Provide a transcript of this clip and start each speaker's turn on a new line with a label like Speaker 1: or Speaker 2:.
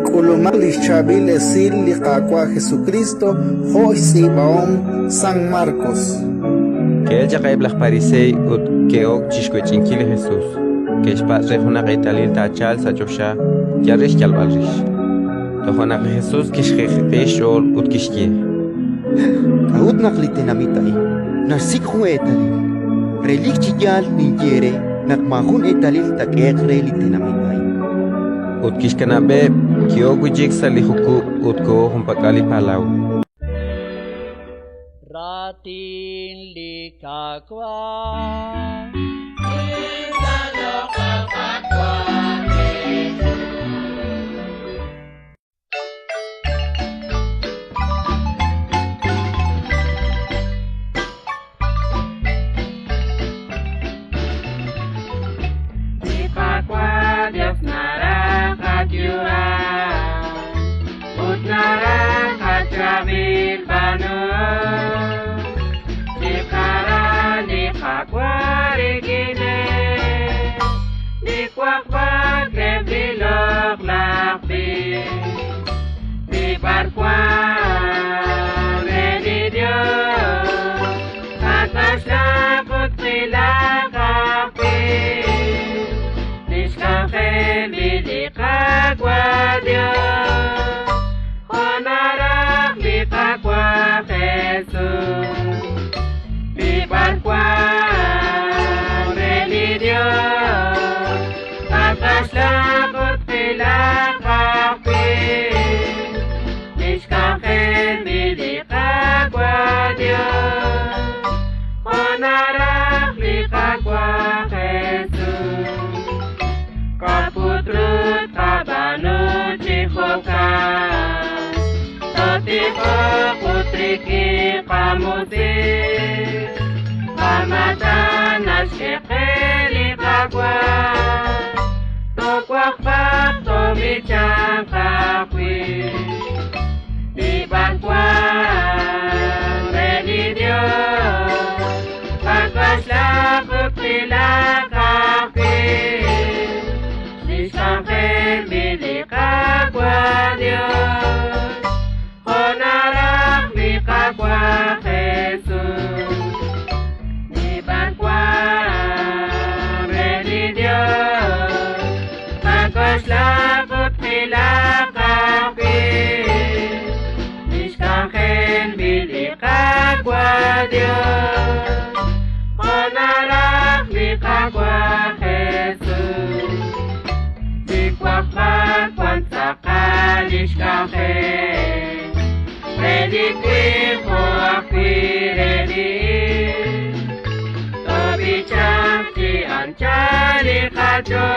Speaker 1: Kulumak Chabil Esil Liqaqua Jesucristo, Jois Ibaom San Marcos.
Speaker 2: Que ella cae blas parisei ut que ok chiscuechinkili Jesús. Que espat rejuna gaitalil tachal sachosha, ya rish kalbalrish. Tohona Jesús kishjejepesh ol ut kishkie.
Speaker 3: Kahut naklitenamitai, nasik huetali. Relik chiyal ninyere, nakmahun etalil takekre litenamitai.
Speaker 2: Ut kishkanabe, kiogujik salihuku ut ko humpakali palau.
Speaker 4: Ratin likakwa
Speaker 5: Dios nara katyura ut nara katyabil banu dikara dikakwari dikwakwa kebilok lakbi dibarkwa redi Dios atas lakut pilakapi Nishkachen bilikakwa Dios Honarak likakwa Jesus Bibarkwa redi Dios Atas lakot pilakapi Nishkachen bilikakwa Dios Honarak likakwa Jesus Kaputrut kabanu chihoka Totiho putriki kamuti Kamatanas kekeli kakwa Tokwakpak tomichang kakwi Dibakwa redi Dios Pagkaslakot sila kakwi Nishkachen bilikakwa Dios Honarak likakwa Jesus Nibakwa redi Dios Pagkaslakot pilakakwi Nishkachen bilikakwa Dios Honarak likakwa Jesus Dikwakmak wansakalish kahe Ready kwi akwi ready Tobi chakti anchali kajo